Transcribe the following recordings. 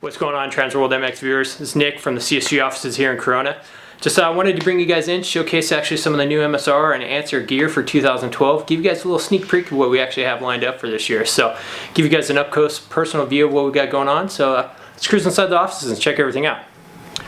What's going on, TransWorld MX viewers? This is Nick from the CSG offices here in Corona. Just wanted to bring you guys in, showcase actually some of the new MSR and Msr gear for 2012. Give you guys a little sneak peek of what we actually have lined up for this year. So give you guys an up-close personal view of what we got going on. So let's cruise inside the offices and check everything out.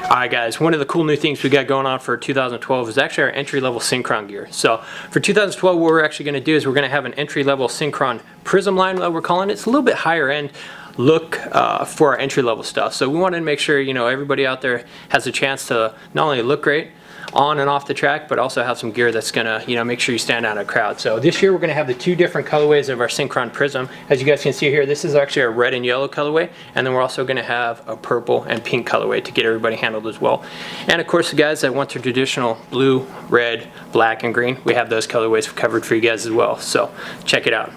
Alright guys, one of the cool new things we got going on for 2012 is actually our entry-level Synchron gear. So for 2012 what we're actually going to do is we're going to have an entry-level Synchron Prism line, what we're calling it. It's a little bit higher end look for our entry-level stuff. So we wanted to make sure, you know, everybody out there has a chance to not only look great on and off the track, but also have some gear that's gonna, you know, make sure you stand out in a crowd. So this year we're gonna have the two different colorways of our Synchron Prism. As you guys can see here, this is actually a red and yellow colorway, and then we're also gonna have a purple and pink colorway to get everybody handled as well. And of course, the guys that want their traditional blue, red, black, and green, we have those colorways covered for you guys as well. So check it out.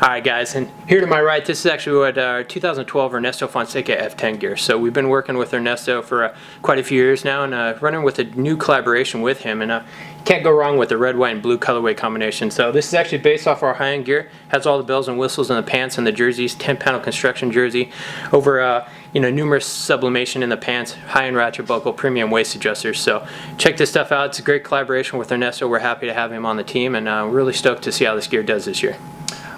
Alright guys, and here to my right, this is actually what our 2012 Ernesto Fonseca F10 gear. So we've been working with Ernesto for quite a few years now, and running with a new collaboration with him, and can't go wrong with the red, white, and blue colorway combination. So this is actually based off our high-end gear, has all the bells and whistles in the pants and the jerseys, 10-panel construction jersey, over you know, numerous sublimation in the pants, high-end ratchet buckle, premium waist adjusters. So check this stuff out. It's a great collaboration with Ernesto. We're happy to have him on the team, and really stoked to see how this gear does this year.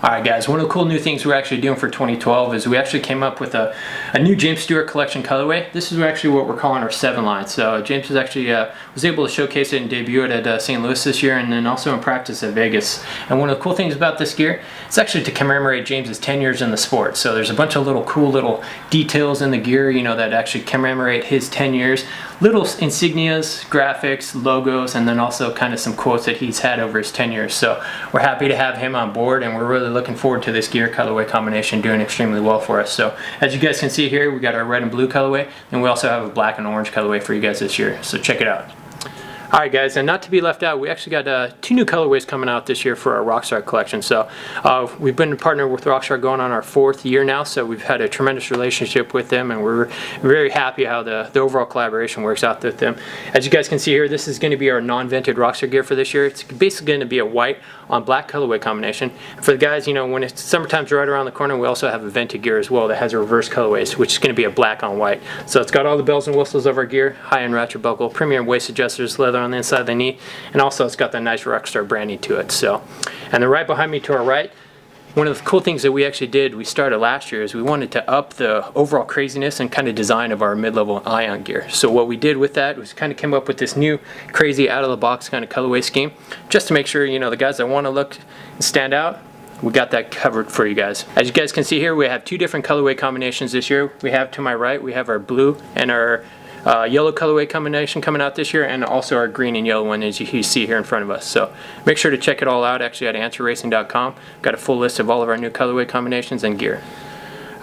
Alright guys, one of the cool new things we're actually doing for 2012 is we actually came up with a new James Stewart collection colorway. This is actually what we're calling our 7 line. So James was actually was able to showcase it and debut it at St. Louis this year, and then also in practice at Vegas. And one of the cool things about this gear, it's actually to commemorate James's 10 years in the sport. So there's a bunch of cool little details in the gear, you know, that actually commemorate his 10 years. Little insignias, graphics, logos, and then also kind of some quotes that he's had over his 10 years. So we're happy to have him on board, and we're really looking forward to this gear colorway combination doing extremely well for us. So as you guys can see here, we got our red and blue colorway, and we also have a black and orange colorway for you guys this year. So check it out. Alright guys, and not to be left out, we actually got 2 new colorways coming out this year for our Rockstar collection. So we've been partnered with Rockstar going on our 4th year now, so we've had a tremendous relationship with them, and we're very happy how the overall collaboration works out with them. As you guys can see here, this is going to be our non-vented Rockstar gear for this year. It's basically going to be a white on black colorway combination. And for the guys, you know, when it's summertime's right around the corner, we also have a vented gear as well that has a reverse colorways, which is going to be a black on white. So it's got all the bells and whistles of our gear, high-end ratchet buckle, premium waist adjusters, leather on the inside of the knee, and also it's got that nice Rockstar branding to it. So, and then right behind me to our right, one of the cool things that we actually did, we started last year, is we wanted to up the overall craziness and kind of design of our mid-level ion gear. So what we did with that was kind of came up with this new crazy out-of-the-box kind of colorway scheme, just to make sure, you know, the guys that want to look and stand out, we got that covered for you guys. As you guys can see here, we have 2 different colorway combinations this year. We have to my right, we have our blue and our yellow colorway combination coming out this year, and also our green and yellow one, as you see here in front of us. So make sure to check it all out actually at answerracing.com. Got a full list of all of our new colorway combinations and gear.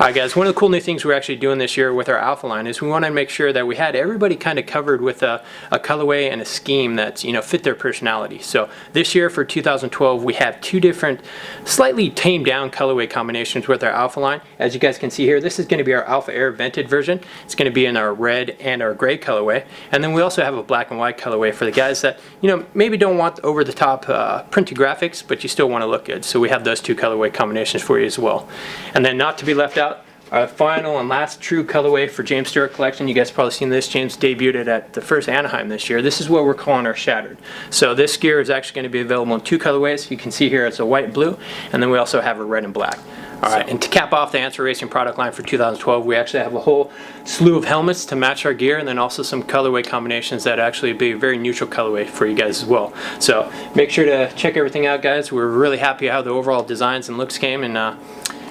Alright guys, one of the cool new things we're actually doing this year with our Alpha line is we want to make sure that we had everybody kind of covered with a colorway and a scheme that's, you know, fit their personality. So this year for 2012 we have 2 different slightly tamed down colorway combinations with our Alpha line. As you guys can see here, this is going to be our Alpha Air vented version. It's going to be in our red and our gray colorway, and then we also have a black and white colorway for the guys that, you know, maybe don't want over the top printed graphics, but you still want to look good. So we have those 2 colorway combinations for you as well. And then not to be left out, our final and last true colorway for James Stewart collection. You guys have probably seen this. James debuted it at the first Anaheim this year. This is what we're calling our Shattered. So this gear is actually going to be available in 2 colorways. You can see here it's a white and blue, and then we also have a red and black. Alright, and to cap off the Msr Racing product line for 2012, we actually have a whole slew of helmets to match our gear, and then also some colorway combinations that actually be a very neutral colorway for you guys as well. So make sure to check everything out, guys. We're really happy how the overall designs and looks came, and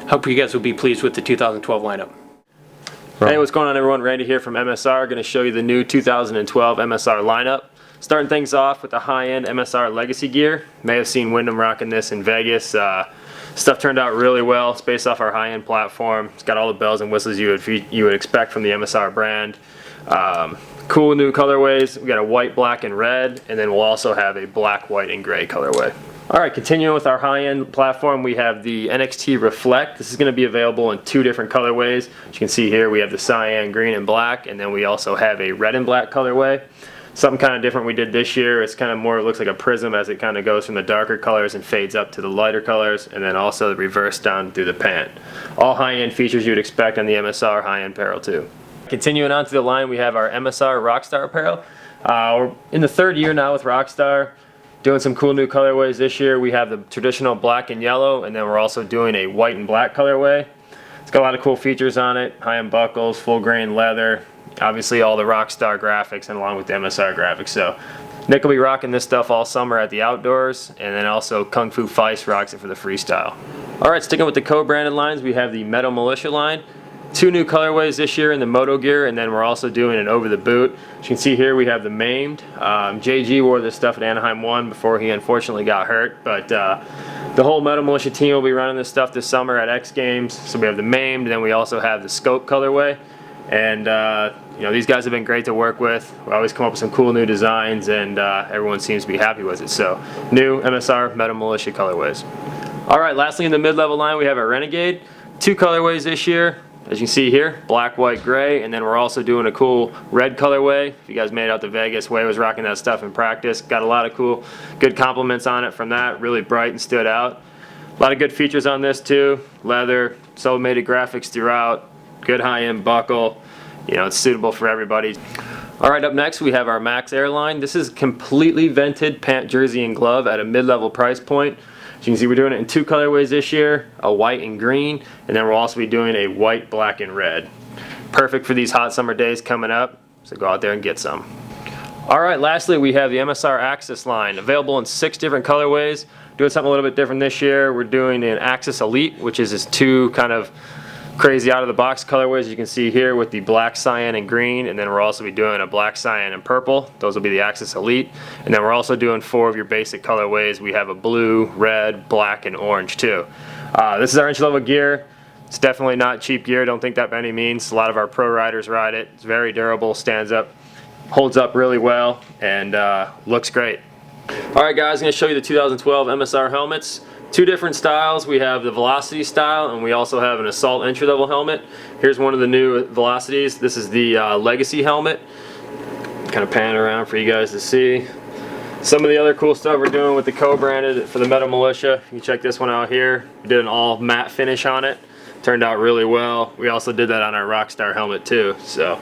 hope you guys will be pleased with the 2012 lineup. Hey, what's going on everyone? Randy here from MSR. Going to show you the new 2012 MSR lineup. Starting things off with the high-end Msr Legacy Gear. May have seen Wyndham rocking this in Vegas. Stuff turned out really well. It's based off our high-end platform. It's got all the bells and whistles you would expect from the MSR brand. Cool new colorways. We got a white, black, and red, and then we'll also have a black, white, and gray colorway. Alright, continuing with our high-end platform, we have the NXT Reflect. This is going to be available in 2 different colorways. As you can see here, we have the cyan, green, and black, and then we also have a red and black colorway. Something kind of different we did this year. It's kind of more, it looks like a prism as it kind of goes from the darker colors and fades up to the lighter colors, and then also the reverse down through the pant. All high-end features you would expect on the Msr high-end apparel too. Continuing on to the line, we have our Msr Rockstar Apparel. We're in the 3rd year now with Rockstar, doing some cool new colorways this year. We have the traditional black and yellow, and then we're also doing a white and black colorway. It's got a lot of cool features on it, high-end buckles, full grain leather, obviously all the Rockstar graphics and along with the Msr graphics. So Nick will be rocking this stuff all summer at the outdoors, and then also Kung Fu Feist rocks it for the freestyle. Alright, sticking with the co-branded lines, we have the Metal Militia line. 2 new colorways this year in the Moto gear, and then we're also doing an over the boot. As you can see here, we have the Maimed. JG wore this stuff at Anaheim 1 before he unfortunately got hurt, but the whole Metal Militia team will be running this stuff this summer at X Games. So we have the Maimed, and then we also have the Scope colorway. And you know, these guys have been great to work with. We always come up with some cool new designs, and everyone seems to be happy with it. So new Msr Metal Militia colorways. Alright, lastly in the mid-level line we have our Renegade. 2 colorways this year. As you can see here, black, white, gray, and then we're also doing a cool red colorway. If you guys made it out to Vegas, Way was rocking that stuff in practice. Got a lot of cool, good compliments on it from that. Really bright and stood out. A lot of good features on this too. Leather, sublimated graphics throughout, good high-end buckle. You know, it's suitable for everybody. Alright, up next we have our Max Airline. This is completely vented pant, jersey, and glove at a mid-level price point. As you can see, we're doing it in 2 colorways this year, a white and green, and then we'll also be doing a white, black, and red. Perfect for these hot summer days coming up, so go out there and get some. Alright, lastly we have the Msr Axis line, available in 6 different colorways. Doing something a little bit different this year. We're doing an Axis Elite, which is this 2 kind of crazy out-of-the-box colorways you can see here with the black, cyan, and green, and then we'll also be doing a black, cyan, and purple. Those will be the Axis Elite, and then we're also doing 4 of your basic colorways. We have a blue, red, black, and orange too. This is our entry-level gear. It's definitely not cheap gear, don't think that by any means. A lot of our pro riders ride it. It's very durable, stands up, holds up really well, and looks great. Alright guys, I'm going to show you the 2012 Msr helmets. 2 different styles. We have the Velocity style, and we also have an Assault entry-level helmet. Here's one of the new Velocities. This is the Legacy helmet. Kind of pan around for you guys to see. Some of the other cool stuff we're doing with the co-branded for the Metal Militia. You can check this one out here. We did an all matte finish on it. Turned out really well. We also did that on our Rockstar helmet too. So,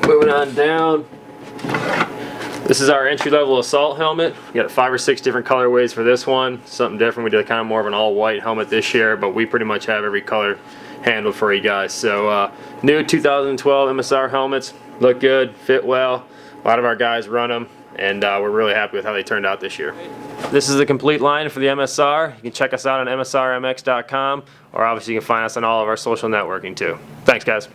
moving on down. This is our entry-level Assault helmet. We got 5 or 6 different colorways for this one. Something different. We did kind of more of an all-white helmet this year, but we pretty much have every color handled for you guys. So new 2012 Msr helmets. Look good, fit well. A lot of our guys run them, and we're really happy with how they turned out this year. This is the complete line for the Msr. You can check us out on msrmx.com, or obviously you can find us on all of our social networking too. Thanks guys.